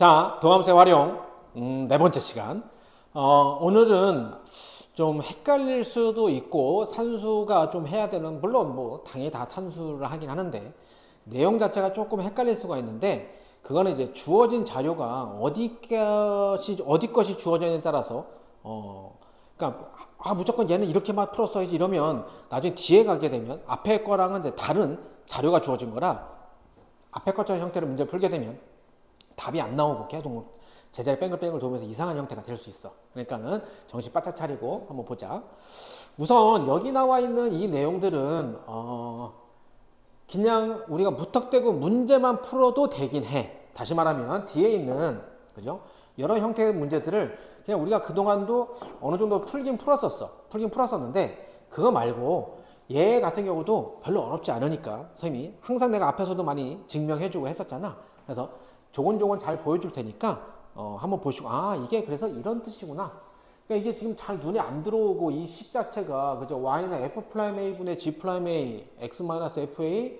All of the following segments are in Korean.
자, 도함수의 활용 네 번째 시간. 오늘은 좀 헷갈릴 수도 있고 산수가 좀 해야 되는, 물론 뭐 당연히 다 산수를 하긴 하는데 내용 자체가 조금 헷갈릴 수가 있는데, 그거는 이제 주어진 자료가 어디 것이 주어져 있는 따라서 그러니까 무조건 얘는 이렇게만 풀었어야지 이러면 나중에 뒤에 가게 되면 앞에 거랑은 이제 다른 자료가 주어진 거라, 앞에 것처럼 형태로 문제를 풀게 되면 답이 안 나오고 계속 제자리 뺑글뺑글 돌면서 이상한 형태가 될 수 있어. 그러니까는 정신 바짝 차리고 한번 보자. 우선 여기 나와 있는 이 내용들은 그냥 우리가 무턱대고 문제만 풀어도 되긴 해. 다시 말하면 뒤에 있는, 그죠? 여러 형태의 문제들을 그냥 우리가 그동안도 어느 정도 풀긴 풀었었는데 그거 말고 얘 같은 경우도 별로 어렵지 않으니까 선생님이 항상 내가 앞에서도 많이 증명해주고 했었잖아. 그래서 조곤조곤 잘 보여줄 테니까 한번 보시고, 이게 그래서 이런 뜻이구나. 그러니까 이게 지금 잘 눈에 안 들어오고 이 식 자체가, 그죠? y는 f'(a) 분의 g'(a) x-fa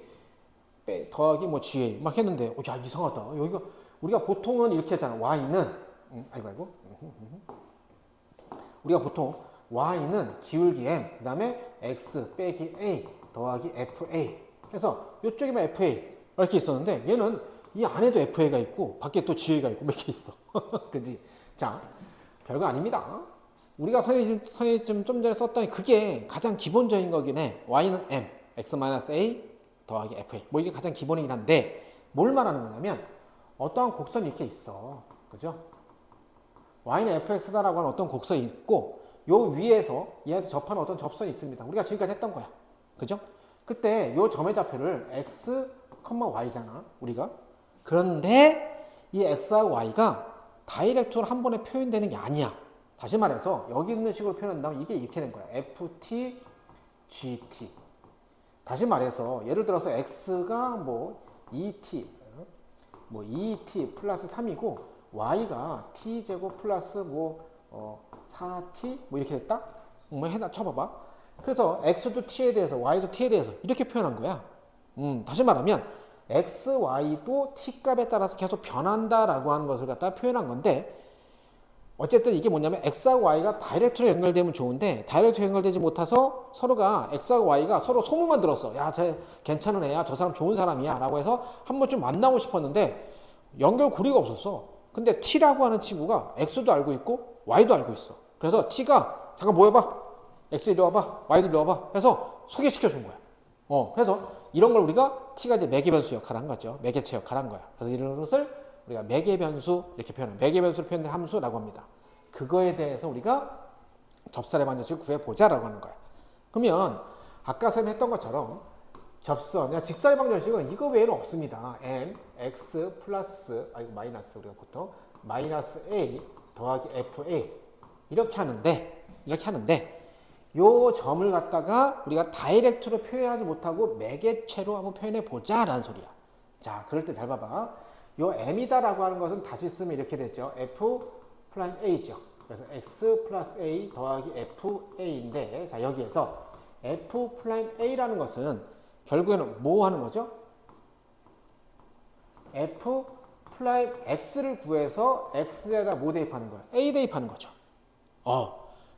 더하기 뭐 ga 막 했는데 야 이상하다. 여기가 우리가 보통은 이렇게 하잖아. y는 우리가 보통 y는 기울기 m 그 다음에 x 빼기 a 더하기 fa 해서 이쪽에만 fa 이렇게 있었는데, 얘는 이 안에도 FA가 있고 밖에 또 GA가 있고 몇 개 있어. 그지? 자, 별거 아닙니다. 우리가 선생님 좀 전에 썼던 그게 가장 기본적인 거긴 해. Y는 M, X-A 더하기 FA. 뭐 이게 가장 기본이긴 한데, 뭘 말하는 거냐면 어떠한 곡선이 이렇게 있어. 그죠? Y는 FX다라고 하는 어떤 곡선이 있고, 요 위에서 얘한테 접하는 어떤 접선이 있습니다. 우리가 지금까지 했던 거야. 그죠? 그때 요 점의 좌표를 X, Y잖아. 우리가. 그런데 이 x하고 y가 다이렉트로 한 번에 표현되는 게 아니야. 다시 말해서 여기 있는 식으로 표현한다면 이게 이렇게 된 거야. ft, gt. 다시 말해서 예를 들어서 x가 뭐 2t 플러스 3이고 y가 t제곱 플러스 4t 뭐 이렇게 됐다? 뭐 해나 쳐봐봐. 그래서 x도 t에 대해서 y도 t에 대해서 이렇게 표현한 거야. 다시 말하면 x, y도 t값에 따라서 계속 변한다라고 하는 것을 갖다 표현한 건데, 어쨌든 이게 뭐냐면 x하고 y가 다이렉트로 연결되면 좋은데 다이렉트로 연결되지 못해서 서로가 x하고 y가 서로 소문만 들었어. 야, 쟤 괜찮은 애야, 저 사람 좋은 사람이야 라고 해서 한 번쯤 만나고 싶었는데 연결고리가 없었어. 근데 t라고 하는 친구가 x도 알고 있고 y도 알고 있어. 그래서 t가 잠깐 모여봐, x 이리 와봐, y도 이리 와봐 해서 소개시켜 준 거야. 그래서 이런 걸 우리가 t가 이제 매개변수 역할을 한 거죠. 매개체 역할을 한 거야. 그래서 이런 것을 우리가 매개변수 이렇게 표현해요. 매개변수로 표현된 함수라고 합니다. 그거에 대해서 우리가 접선의 방정식을 구해보자라고 하는 거야. 그러면 아까 선생님 했던 것처럼 접선, 직선의 방정식은 이거 외에는 없습니다. m, x 플러스, 마이너스, 우리가 보통 마이너스 a 더하기 fa 이렇게 하는데 요 점을 갖다가 우리가 다이렉트로 표현하지 못하고 매개체로 한번 표현해 보자라는 소리야. 자, 그럴 때 잘 봐봐. 요 m이다라고 하는 것은 다시 쓰면 이렇게 되죠. f'a죠. 그래서 x 플러스 a 더하기 fa인데, 자, 여기에서 f'a라는 것은 결국에는 뭐 하는 거죠? f'x를 구해서 x에다 뭐 대입하는 거야? a 대입하는 거죠.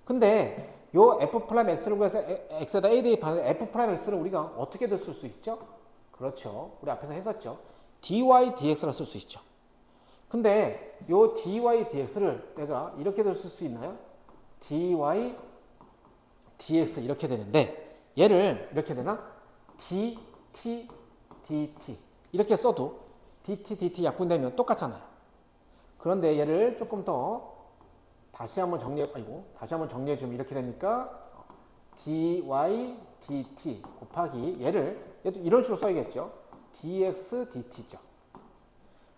근데 요 f'x를 구해서 x에다 a 대입하는데 f'x를 우리가 어떻게든 쓸 수 있죠? 그렇죠. 우리 앞에서 했었죠. dy dx라 쓸 수 있죠. 근데 요 dy dx를 내가 이렇게도 쓸 수 있나요? dy dx 이렇게 되는데, 얘를 이렇게 되나? dt dt 이렇게 써도 dt dt 약분되면 똑같잖아요. 그런데 얘를 조금 더 다시 한번 정리해주면 이렇게 되니까 dy dt 곱하기 얘도 이런 식으로 써야겠죠. dx dt죠.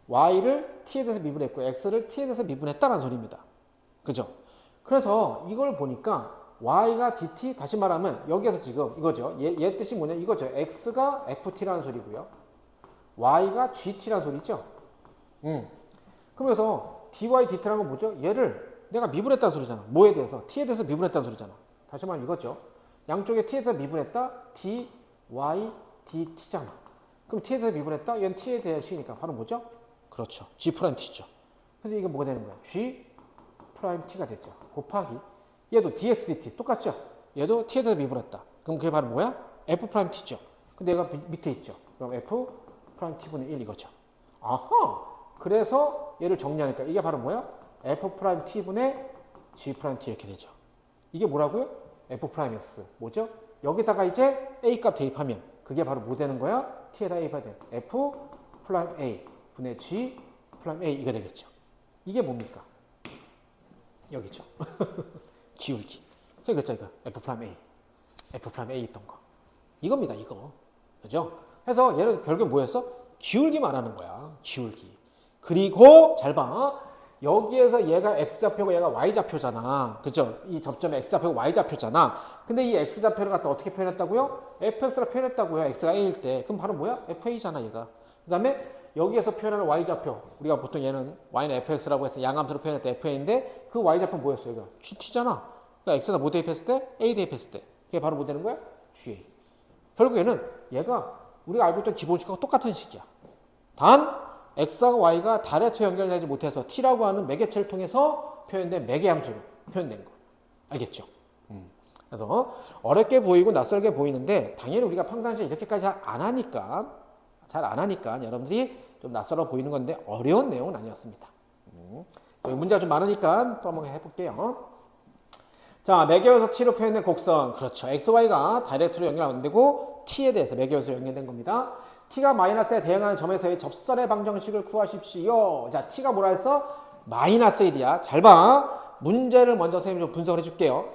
y를 t에 대해서 미분했고 x를 t에 대해서 미분했다는 소리입니다. 그죠? 그래서 이걸 보니까 y가 dt, 다시 말하면 여기에서 지금 이거죠. 얘 뜻이 뭐냐 이거죠. x가 ft라는 소리고요. y가 gt라는 소리죠. 그러면서 dy dt라는 건 뭐죠? 얘를 내가 미분했다는 소리잖아. 뭐에 대해서? t에 대해서 미분했다는 소리잖아. 다시 말하면 이거죠. 양쪽에 t에 대해서 미분했다. dy dt잖아. 그럼 t에 대해서 미분했다. 얘는 t에 대해서니까 바로 뭐죠? 그렇죠. g't죠. 그래서 이게 뭐가 되는 거야? g 프라임 t가 됐죠. 곱하기 얘도 dx dt 똑같죠? 얘도 t에 대해서 미분했다. 그럼 그게 바로 뭐야? f 프라임 t죠. 근데 얘가 밑에 있죠. 그럼 f 프라임 t분의 1 이거죠. 아하! 그래서 얘를 정리하니까 이게 바로 뭐야? f 프라임 t분의 g 프라임 t 이렇게 되죠. 이게 뭐라고요? f 프라임 x. 뭐죠? 여기다가 이제 a 값 대입하면 그게 바로 뭐 되는 거야? t에다 대입해야 돼. f 프라임 a 분의 g 프라임 a 이거 되겠죠. 이게 뭡니까? 여기죠. 기울기. 저기 그랬죠, 이거. f 프라임 a. f 프라임 a 있던 거. 이겁니다, 이거. 그죠? 그래서 얘는 결국 뭐였어? 기울기 말하는 거야. 기울기. 그리고 잘 봐. 여기에서 얘가 x좌표고 얘가 y좌표잖아. 그죠? 이 접점에 x좌표고 y좌표잖아. 근데 이 x좌표를 갖다 어떻게 표현했다고요? fx로 표현했다고요. x가 a일 때. 그럼 바로 뭐야? fa잖아, 얘가. 그 다음에 여기에서 표현하는 y좌표. 우리가 보통 얘는 y는 fx라고 해서 양함수로 표현할 때 fa인데 그 y좌표는 뭐였어? 이거 gt잖아. 그러니까 x에다 뭐 대입했을 때? a 대입했을 때. 그게 바로 뭐 되는 거야? ga. 결국에는 얘가 우리가 알고 있던 기본식하고 똑같은 식이야. 단 x와 y가 다이렉트 연결되지 못해서 t라고 하는 매개체를 통해서 표현된 매개함수로 표현된 거. 알겠죠? 그래서 어렵게 보이고 낯설게 보이는데 당연히 우리가 평상시에 이렇게까지 잘 안 하니까 여러분들이 좀 낯설어 보이는 건데 어려운 내용은 아니었습니다. 문제가 좀 많으니까 또 한번 해볼게요. 자, 매개연소 t로 표현된 곡선. 그렇죠. x, y가 다이렉트로 연결 안 되고 t에 대해서 매개연소로 연결된 겁니다. t가 마이너스에 대응하는 점에서의 접선의 방정식을 구하십시오. 자, t가 뭐라 했어? 마이너스 1이야. 잘 봐. 문제를 먼저 선생님이 좀 분석을 해줄게요.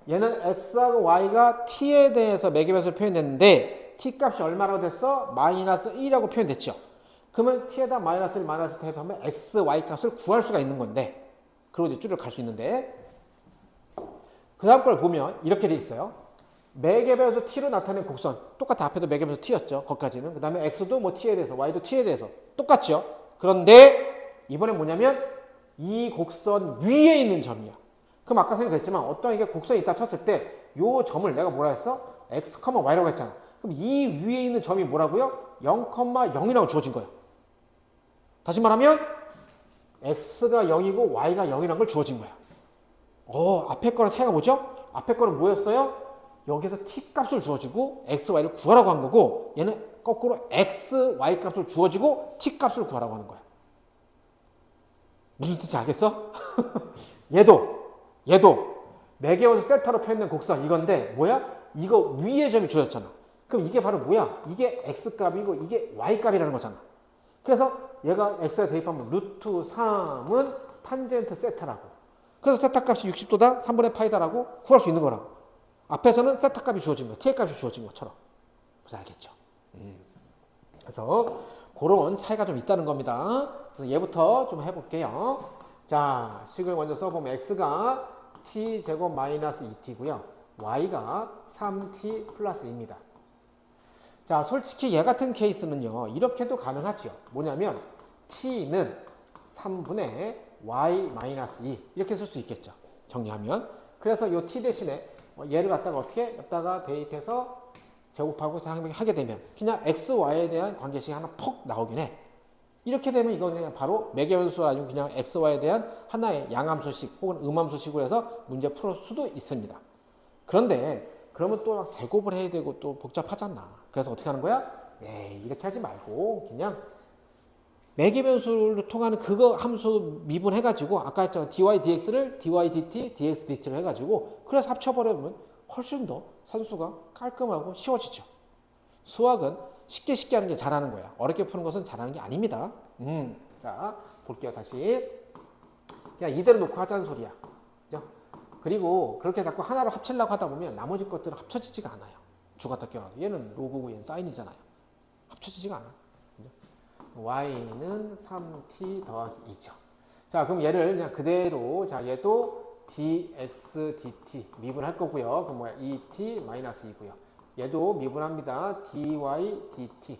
얘는 x하고 y가 t에 대해서 매개변수로 표현됐는데 t 값이 얼마라고 됐어? 마이너스 1이라고 표현됐죠. 그러면 t에다 마이너스 1, 마이너스 대입하면 x, y 값을 구할 수가 있는 건데 그리고 이제 줄을 갈 수 있는데 그 다음 걸 보면 이렇게 돼 있어요. 매개변수 t로 나타낸 곡선 똑같아. 앞에도 매개변수 t였죠. 거기까지는. 그 다음에 x도 뭐 t에 대해서 y도 t에 대해서 똑같죠. 그런데 이번엔 뭐냐면 이 곡선 위에 있는 점이야. 그럼 아까 선생님이 그랬지만 어떤 이게 곡선이 있다 쳤을 때 요 점을 내가 뭐라 했어? x, y라고 했잖아. 그럼 이 위에 있는 점이 뭐라고요? 0,0이라고 주어진 거예요. 다시 말하면 x가 0이고 y가 0이라는 걸 주어진 거야. 앞에 거랑 차이가 뭐죠? 앞에 거는 뭐였어요? 여기서 t 값을 주어지고 x, y를 구하라고 한 거고 얘는 거꾸로 x, y 값을 주어지고 t 값을 구하라고 하는 거야. 무슨 뜻인지 알겠어? 얘도 매개원수 세타로 표현된 곡선 이건데 뭐야? 이거 위에 점이 주어졌잖아. 그럼 이게 바로 뭐야? 이게 x 값이고 이게 y 값이라는 거잖아. 그래서 얘가 x에 대입하면 루트 3은 탄젠트 세타라고. 그래서 세타 값이 60도다, 3분의 파이다라고 구할 수 있는 거라고. 앞에서는 세타 값이 주어진 거, t의 값이 주어진 것처럼. 그래서 알겠죠? 그래서 그런 차이가 좀 있다는 겁니다. 그래서 얘부터 좀 해볼게요. 자, 식을 먼저 써보면 x가 t제곱 마이너스 2t고요. y가 3t 플러스 2입니다. 자, 솔직히 얘 같은 케이스는요. 이렇게도 가능하죠. 뭐냐면 t는 3분의 y 마이너스 2 이렇게 쓸 수 있겠죠. 정리하면. 그래서 이 t 대신에 얘를 갖다가 어떻게 여기다가 대입해서 제곱하고 하게 되면 그냥 x, y에 대한 관계식이 하나 퍽 나오긴 해. 이렇게 되면 이거 그냥 바로 매개변수가 아니고 그냥 x, y에 대한 하나의 양함수식 혹은 음함수식으로 해서 문제 풀을 수도 있습니다. 그런데 그러면 또 막 제곱을 해야 되고 또 복잡하잖아. 그래서 어떻게 하는 거야? 이렇게 하지 말고 그냥 매개변수를 통하는 그거 함수 미분해가지고 아까 했잖아. dy dx를 dy dt, dx dt로 해가지고 그래서 합쳐버리면 훨씬 더 산수가 깔끔하고 쉬워지죠. 수학은 쉽게 하는 게 잘하는 거야. 어렵게 푸는 것은 잘하는 게 아닙니다. 자, 볼게요. 다시. 그냥 이대로 놓고 하자는 소리야. 그죠? 그리고 그렇게 자꾸 하나로 합치려고 하다 보면 나머지 것들은 합쳐지지가 않아요. 죽었다 깨어나도. 얘는 로그고 얘는 사인이잖아요. 합쳐지지가 않아. 그죠? y는 3t 더하기 2죠. 자, 그럼 얘를 그냥 그대로, 자, 얘도 dx dt 미분할 거고요. 그럼 뭐야? 2t 마이너스 2고요. 얘도 미분합니다. dy dt.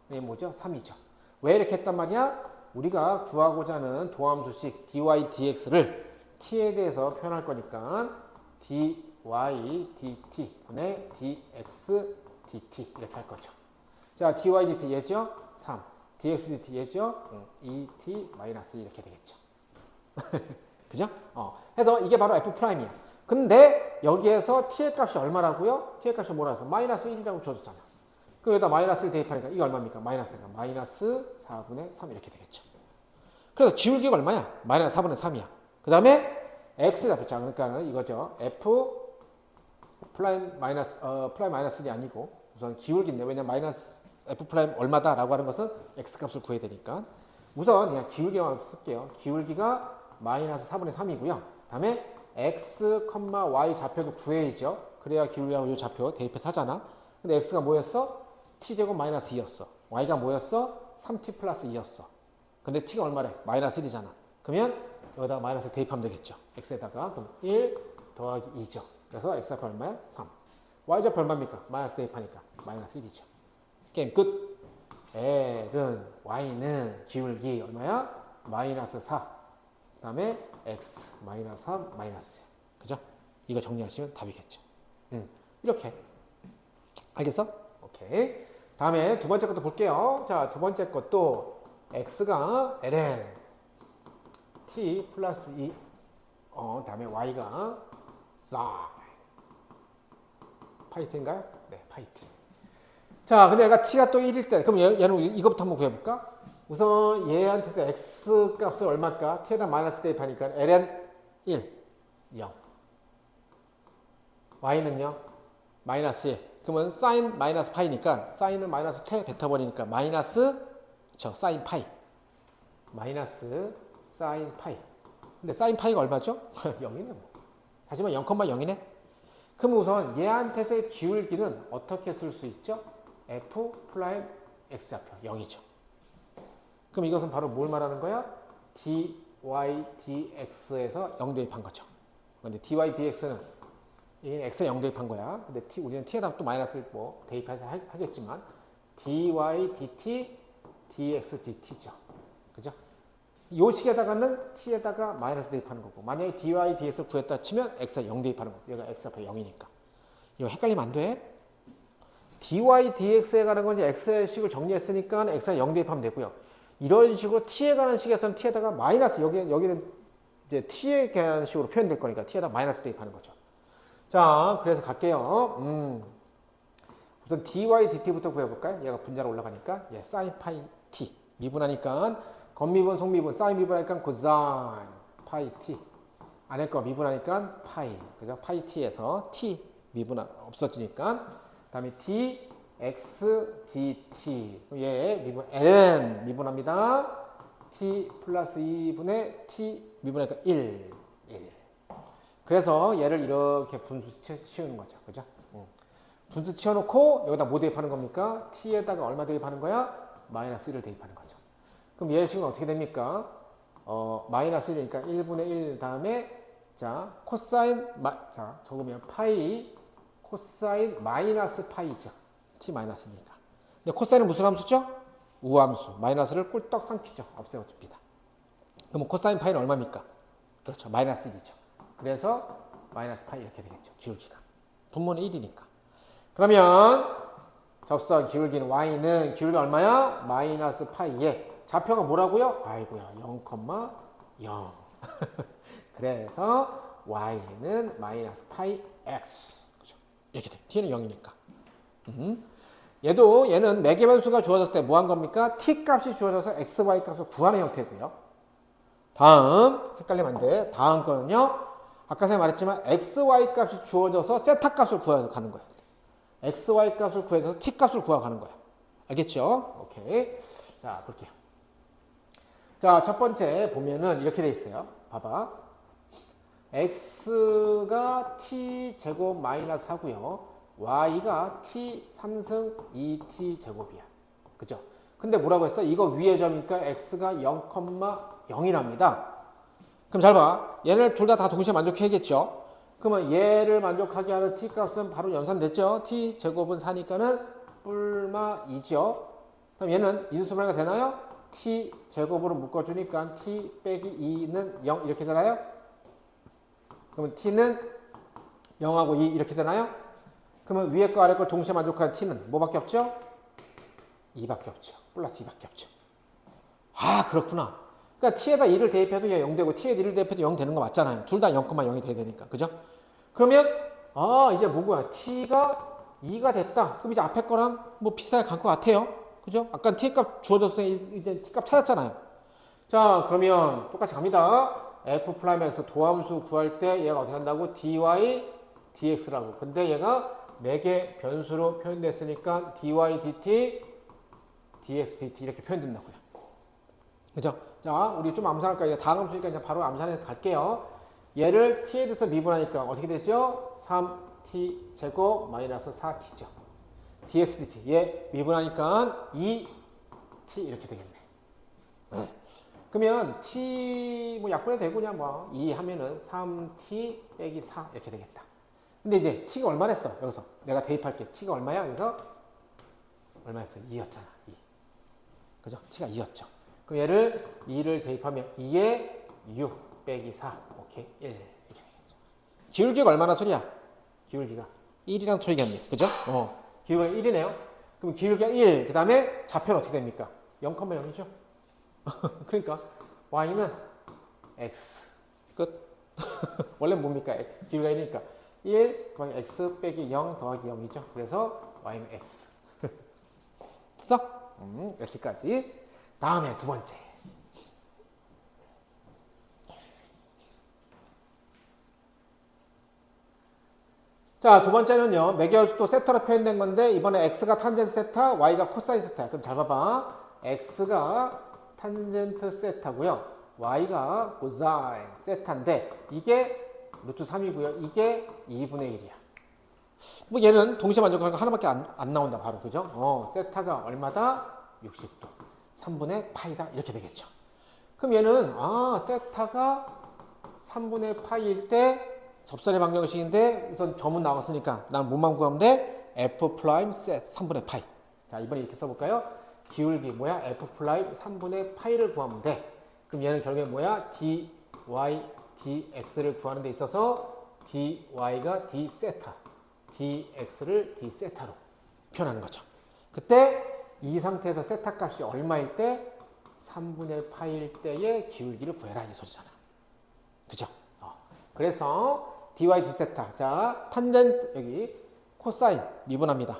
이게 뭐죠? 3이죠. 왜 이렇게 했단 말이야? 우리가 구하고자 하는 도함수식 dy dx를 t에 대해서 표현할 거니까 dy dt 분의 dx dt 이렇게 할 거죠. 자, dy dt 얘죠? 3. dx dt 얘죠? 2t 마이너스 이렇게 되겠죠. 그죠? 해서 이게 바로 f 프라임이야. 근데 여기에서 t의 값이 얼마라고요? t의 값이 뭐라 해서 마이너스 1이라고 주어졌잖아. 그럼 여기다 마이너스를 대입하니까 이게 얼마입니까? 마이너스니까 마이너스 4분의 3 이렇게 되겠죠. 그래서 기울기가 얼마야? 마이너스 4분의 3이야. 그 다음에 x 잡혔죠. 그러니까 이거죠. f 프라임 마이너스 프라임 마이너스 1이 아니고 우선 기울기인데 왜냐면 마이너스 f 프라임 얼마다라고 하는 것은 x 값을 구해야 되니까 우선 그냥 기울기만 쓸게요. 기울기가 마이너스 4분의 3이고요. 다음에 x, y 좌표도 구해야죠. 그래야 기울기하고 이 좌표 대입해서 하잖아. 근데 x가 뭐였어? t제곱 마이너스 2였어. y가 뭐였어? 3t 플러스 2였어. 근데 t가 얼마래? 마이너스 1이잖아. 그러면 여기다가 마이너스 대입하면 되겠죠. x에다가 그럼 1 더하기 2죠. 그래서 x좌표 얼마야? 3. y좌표 얼마입니까? 마이너스 대입하니까 마이너스 1이죠. 게임 끝. L은 y는 기울기 얼마야? 마이너스 4. 그 다음에 x 마이너스 3 마이너스. 그죠? 이거 정리하시면 답이겠죠. 이렇게. 알겠어? 오케이. 다음에 두 번째 것도 볼게요. 자, 두 번째 것도 x가 ln t 플러스 2 다음에 y가 sin 파이 t인가요? 네, 파이 t. 자, 근데 얘가 t가 또 1일 때 그럼 얘는 이것부터 한번 구해볼까? 우선 얘한테서 x 값을 얼마일까? t에다 마이너스 대입하니까 ln 1, 0. y는요? 마이너스 1. 그러면 sin 마이너스 파이니까 sin은 마이너스 태 뱉어버리니까 마이너스 sin 파이. 마이너스 sin 파이. 근데 sin 파이가 얼마죠? 0이네 뭐. 하지만 0,0이네. 그럼 우선 얘한테서의 기울기는 어떻게 쓸 수 있죠? f 프라임 x좌표 0이죠. 그럼 이것은 바로 뭘 말하는 거야? dy dx에서 0 대입한 거죠. 근데 dy dx는 얘는 x에 0 대입한 거야. 근데 우리는 t에다 또 마이너스를 뭐 대입하겠지만 dy dt dx dt죠. 그죠? 요 식에다가는 t에다가 마이너스 대입하는 거고 만약에 dy dx를 구했다 치면 x에 0 대입하는 거고 얘가 x 앞에 0이니까 이거 헷갈리면 안 돼. dy dx에 가는 건 이제 x의 식을 정리했으니까 x에 0 대입하면 되고요. 이런 식으로 t에 가는 식에서는 t에다가 마이너스 여기는 이제 t에 대한 식으로 표현될 거니까 t에다 마이너스 대입하는 거죠. 자, 그래서 갈게요. 우선 dy dt부터 구해볼까요? 얘가 분자로 올라가니까 얘 sin 파이 t 미분하니까 겉미분 속미분 sin 미분하니까 cosine 파이 t 안에 거 미분하니까 파이 그죠? 파이 t에서 t 미분 없어지니까 다음에 dx dt 얘 미분 n 미분합니다. t 플러스 2분의 t 미분하니까 1 그래서 얘를 이렇게 분수 치우는 거죠. 그죠? 분수 치워놓고 여기다 뭐 대입하는 겁니까? t에다가 얼마 대입하는 거야? 마이너스 1을 대입하는 거죠. 그럼 얘 식은 어떻게 됩니까? 마이너스 1이니까 1분의 1 다음에 자 코사인 자 적으면 파이 코사인 마이너스 파이죠. t 마이너스니까. 근데 코사인은 무슨 함수죠? 우함수. 마이너스를 꿀떡 삼키죠. 없애줍니다. 그럼 코사인 파이는 얼마입니까? 그렇죠. 마이너스 1이죠. 그래서 마이너스 파이 이렇게 되겠죠. 기울기가. 분모는 1이니까. 그러면 접선 기울기는 y는 기울기가 얼마야? 마이너스 파이에 좌표가 뭐라고요? 아이고야 0,0 그래서 y는 마이너스 파이 x 그죠? 이렇게 돼. t는 0이니까. 얘는 매개 변수가 주어졌을 때 뭐 한 겁니까? t 값이 주어져서 x, y 값을 구하는 형태고요. 다음 헷갈리면 안 돼. 다음 거는요. 아까 제가 말했지만 x, y 값이 주어져서 세타 값을 구하는 거야. x, y 값을 구해서 t 값을 구하는 거야. 알겠죠? 오케이. 자, 볼게요. 자, 첫 번째 보면은 이렇게 돼 있어요. 봐봐. x가 t 제곱 마이너스 하고요. y가 t 3승 2t 제곱이야. 그죠? 근데 뭐라고 했어? 이거 위의 점이니까 x가 0,0이랍니다. 그럼 잘 봐. 얘를 둘 다 동시에 만족해야겠죠? 그러면 얘를 만족하게 하는 t 값은 바로 연산됐죠? t 제곱은 4니까는 뿔마 2죠? 그럼 얘는 인수분해가 되나요? t 제곱으로 묶어주니까 t 빼기 2는 0 이렇게 되나요? 그러면 t는 0하고 2 이렇게 되나요? 그러면 위에 거 아래 거 동시에 만족하는 t는 뭐밖에 없죠? 2밖에 없죠. 플러스 2밖에 없죠. 아, 그렇구나. 그러니까 t에다 2를 대입해도 얘 0 되고 t에다 1을 대입해도 0 되는 거 맞잖아요. 둘 다 0,0이 돼야 되니까. 그죠? 그러면 이제 뭐고요? t가 2가 됐다. 그럼 이제 앞에 거랑 뭐 비슷하게 갈 것 같아요. 그죠? 아까 t 값 주어졌을 때 이제 t 값 찾았잖아요. 자, 그러면 똑같이 갑니다. f'에서 도함수 구할 때 얘가 어떻게 한다고? dy dx라고. 근데 얘가 맥의 변수로 표현됐으니까 dy dt dx dt 이렇게 표현된다고요. 그죠? 자, 우리 좀 암산할까요? 이제 다음 함수니까 그냥 바로 암산해서 갈게요. 얘를 t에 대해서 미분하니까 어떻게 되죠? 3t 제곱 마이너스 4t죠. dx dt. 얘 미분하니까 2t 이렇게 되겠네. 그러면 t 뭐 약분해도 되고 그냥 뭐 2 하면은 3t 빼기 4 이렇게 되겠다. 근데 이제 t가 얼마랬어? 여기서 내가 대입할게. t가 얼마야? 여기서 얼마였어? 2였잖아. 2. 그죠? t가 2였죠. 그럼 얘를 2를 대입하면 2에 6 빼기 4. 오케이. 1 이렇게 되겠죠. 기울기가 얼마나 소리야? 기울기가 1이란 소리겠네. 그죠? 기울기가 1이네요. 그럼 기울기가 1. 그 다음에 좌표는 어떻게 됩니까? 0,0이죠. 그러니까 y는 x 끝. 원래 뭡니까? 기울기가 1이니까 1 더하기 x 빼기 0 더하기 0이죠. 그래서 y는 x. 됐어? 이렇게까지. 다음에 두 번째. 자, 두 번째는요. 매개연수도 세타로 표현된 건데 이번에 x가 탄젠트 세타, y가 코사인 세타야. 그럼 잘 봐봐. x가 탄젠트 세타고요. y가 코사인 세타인데 이게 루트 3이고요. 이게 2분의 1이야. 뭐 얘는 동시에 만족하는 거 하나밖에 안 나온다. 바로. 그죠? 세타가 얼마다? 60도. 3분의 파이다. 이렇게 되겠죠. 그럼 얘는 세타가 3분의 파이일 때 접선의 방정식인데 우선 점은 나왔으니까 난 뭐만 구하면 돼? f 프라임 셋 3분의 파이. 자, 이번에 이렇게 써볼까요? 기울기 뭐야? f 프라임 3분의 파이를 구하면 돼. 그럼 얘는 결국에 뭐야? dy dx를 구하는 데 있어서 dy가 d 세타, dx를 d 세타로 표현하는 거죠. 그때 이 상태에서 세타 값이 얼마일 때? 3분의 파일 때의 기울기를 구해라 이 소리잖아. 그죠? 그래서 dy d 세타. 자, 탄젠트 여기 코사인 미분합니다.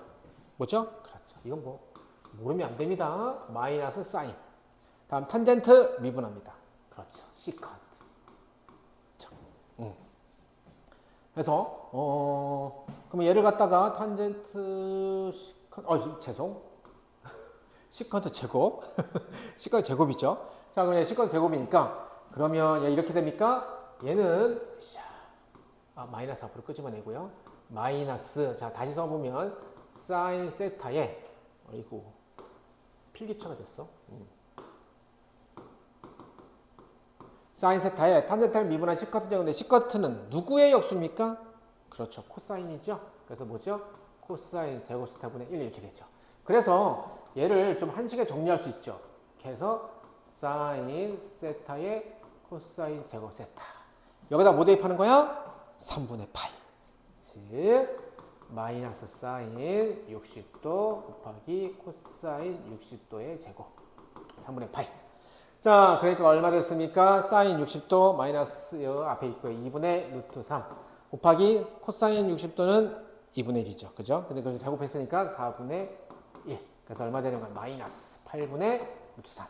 뭐죠? 그렇죠. 이건 뭐 모르면 안 됩니다. 마이너스 사인. 다음 탄젠트 미분합니다. 그렇죠. 시컨트. 그래서 그러면 얘를 갖다가 탄젠트 죄송. 시컨트 제곱. 시컨트 제곱이죠. 자, 그럼 시컨트 제곱이니까 그러면 얘 이렇게 됩니까? 얘는 마이너스 앞으로 끄집어내고요. 마이너스 자 다시 써보면 사인 세타에 이거 필기체가 됐어. 사인 세타에 탄젠트를 미분한 시커트 제곱인데 시커트는 누구의 역수입니까? 그렇죠. 코사인이죠. 그래서 뭐죠? 코사인 제곱 세타분의 1 이렇게 되죠. 그래서 얘를 좀 한식에 정리할 수 있죠. 그래서 사인 세타의 코사인 제곱 세타. 여기다 뭐 대입하는 거야? 3분의 파이. 즉 마이너스 사인 60도 곱하기 코사인 60도의 제곱 3분의 파이. 자, 그러니까 얼마 됐습니까? 사인 60도 마이너스 앞에 있고요. 2분의 루트 3 곱하기 코사인 60도는 2분의 1이죠. 그죠? 근데 그걸 제곱했으니까 4분의 1. 그래서 얼마 되는 거야? 마이너스 8분의 루트 3.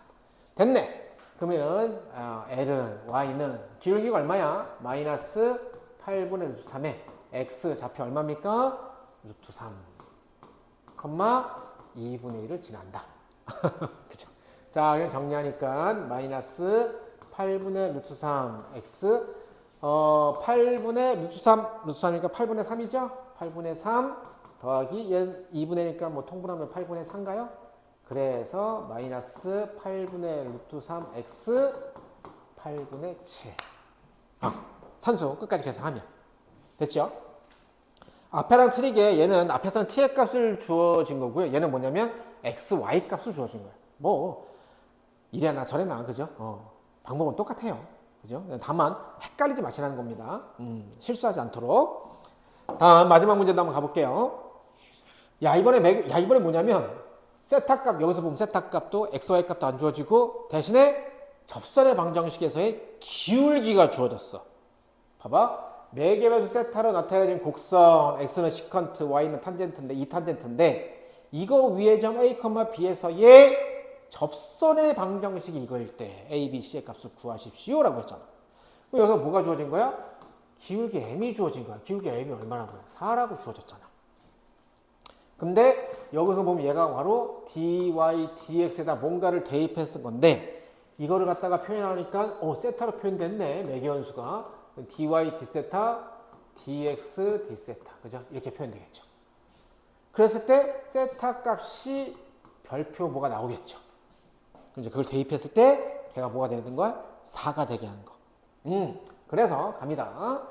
됐네. 그러면 L은 Y는 기울기가 얼마야? 마이너스 8분의 루트 3에 X 좌표 얼마입니까? 루트 3, 2분의 1을 지난다. 그죠? 자, 그럼 정리하니까 마이너스 8분의 루트 3 X 8분의 루트 3 루트 3이니까 8분의 3이죠? 8분의 3 더하기 얘 2분의 1이니까 뭐 통분하면 8분의 3인가요? 그래서 마이너스 8분의 루트 3 X 8분의 7 산수 끝까지 계산하면 됐죠? 앞에랑 틀리게 얘는 앞에서는 t의 값을 주어진 거고요. 얘는 뭐냐면 x, y 값을 주어진 거예요. 뭐 이래나 저래나 그죠? 방법은 똑같아요. 그죠? 다만 헷갈리지 마시라는 겁니다. 실수하지 않도록. 다음 마지막 문제도 한번 가볼게요. 이번에 뭐냐면 세타 값 여기서 보면 세타 값도 x, y 값도 안 주어지고 대신에 접선의 방정식에서의 기울기가 주어졌어. 봐봐. 매개변수 세타로 나타내진 곡선 x는 시컨트, y는 탄젠트인데 이 탄젠트인데 이거 위의 점 a, b에서의 접선의 방정식이 이거일 때 a, b, c의 값을 구하십시오라고 했잖아. 그럼 여기서 뭐가 주어진 거야? 기울기 m이 주어진 거야. 기울기 m이 얼마라고 해? 4라고 주어졌잖아. 근데 여기서 보면 얘가 바로 dy, dx에다 뭔가를 대입해 쓴 건데 이거를 갖다가 표현하니까 세타로 표현됐네. 매개변수가 dy, d 세타, dx, d 세타. 그죠? 이렇게 표현되겠죠. 그랬을 때 세타 값이 별표 뭐가 나오겠죠. 이제 그걸 대입했을 때 걔가 뭐가 되는 거야? 4가 되게 하는 거. 그래서 갑니다.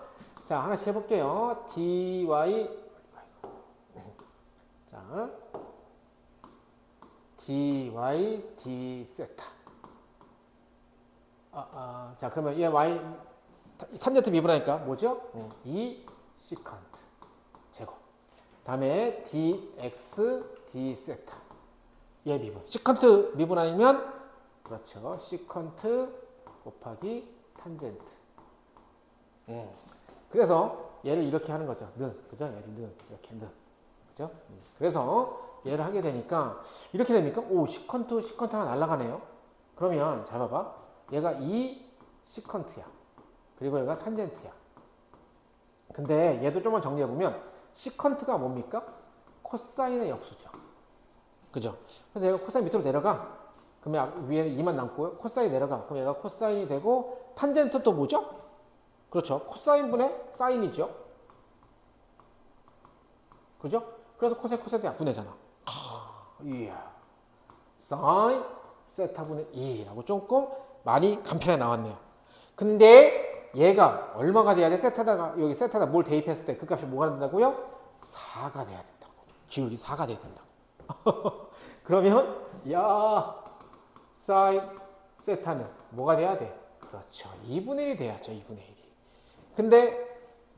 자, 하나씩 해볼게요. dy 자, dy, d 세타. 자, 그러면 얘 y 탄젠트 미분하니까 뭐죠? 이 시컨트 제곱. 다음에 dx, d 세타. 얘 미분. 시컨트 미분 아니면 그렇죠. 시컨트 곱하기 탄젠트. 그래서 얘를 이렇게 하는 거죠. 그죠? 얘를 이렇게 그죠? 그래서 얘를 하게 되니까 이렇게 되니까 시컨트 하나 날라가네요. 그러면 잘 봐봐. 얘가 이 시컨트야. 그리고 얘가 탄젠트야. 근데 얘도 좀만 정리해보면 시컨트가 뭡니까? 코사인의 역수죠. 그죠? 그래서 얘가 코사인 밑으로 내려가. 그러면 위에는 2만 남고요. 코사인 내려가. 그럼 얘가 코사인이 되고 탄젠트 또 뭐죠? 그렇죠. 코사인분의 사인이죠. 그죠? 그래서 코사인 약분되잖아. 이야. 사인 세타분의 2라고 조금 많이 간편하게 나왔네요. 근데 얘가 얼마가 돼야 돼? 여기 세타다 뭘 대입했을 때 그 값이 뭐가 된다고요? 4가 돼야 된다고. 기울기 4가 돼야 된다고. 그러면 사인 세타는 뭐가 돼야 돼? 그렇죠. 2분의 1이 돼야죠. 2분의 1이. 근데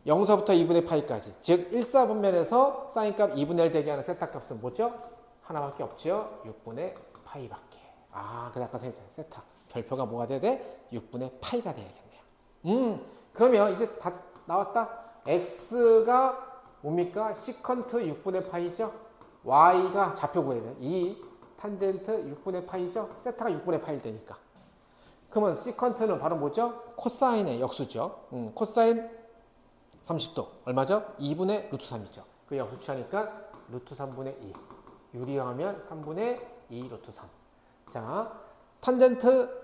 0서부터 2분의 파이까지 즉 1사분면에서 사인값 2분의 1 되게 하는 세타 값은 뭐죠? 하나밖에 없죠. 6분의 파이밖에. 그래서 아까 선생님 세타 별표가 뭐가 돼야 돼? 6분의 파이가 돼야겠네요. 그러면 이제 다 나왔다. x가 뭡니까? 시컨트 6분의 파이죠. y가 좌표 구해야 돼. 이 탄젠트 6분의 파이죠. 세타가 6분의 파일 되니까. 그러면 시컨트는 바로 뭐죠? 코사인의 역수죠. 코사인 30도 얼마죠? 2분의 루트 3이죠. 그 역수 취하니까 루트 3분의 2. 유리하면 3분의 2 루트 3. 자, 탄젠트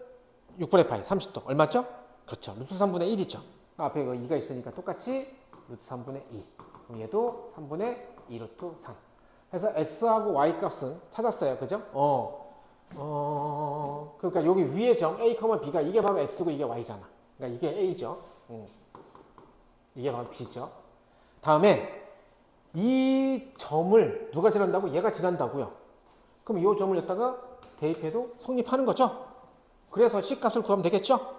6분의 파이 30도 얼마죠? 그렇죠. 루트 3분의 1이죠. 앞에 이거 2가 있으니까 똑같이 루트 3분의 2. 그럼 얘도 3분의 2 루트 3. 그래서 x하고 y 값은 찾았어요. 그죠? 그러니까 여기 위에 점 a, b가 이게 바로 x고 이게 y잖아. 그러니까 이게 a죠. 이게 바로 b죠. 다음에 이 점을 누가 지난다고? 얘가 지난다고요. 그럼 이 점을 여기다가 대입해도 성립하는 거죠. 그래서 C값을 구하면 되겠죠.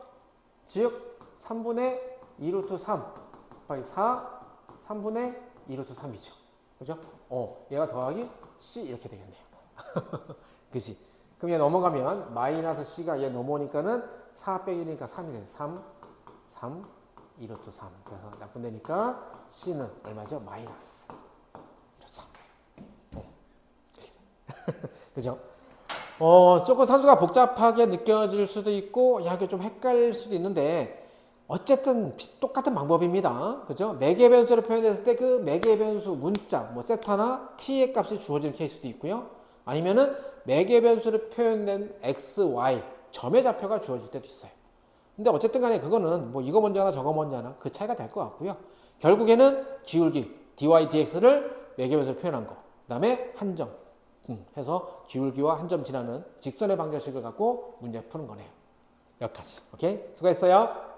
즉 3분의 2 루트 3 곱하기 4 3분의 2 루트 3이죠. 그죠? 얘가 더하기 C 이렇게 되겠네요. 그치? 그럼 얘 넘어가면 마이너스 C가 얘 넘어오니까는 4 빼기 1이니까 3이 되네. 3 2 루트 3. 그래서 약분되니까 C는 얼마죠? 마이너스 3. 그죠? 조금 산수가 복잡하게 느껴질 수도 있고, 이게 좀 헷갈릴 수도 있는데, 어쨌든 똑같은 방법입니다. 그죠? 매개변수를 표현했을 때 그 매개변수 문자, 뭐 세타나 t의 값이 주어지는 케이스도 있고요. 아니면은 매개변수를 표현된 x, y, 점의 좌표가 주어질 때도 있어요. 근데 어쨌든 간에 그거는 뭐 이거 먼저 하나 저거 먼저 하나 그 차이가 될 것 같고요. 결국에는 기울기 dy, dx를 매개변수로 표현한 거. 그 다음에 한 점. 해서 기울기와 한 점 지나는 직선의 방정식을 갖고 문제 푸는 거네요. 여기까지. 오케이? 수고했어요.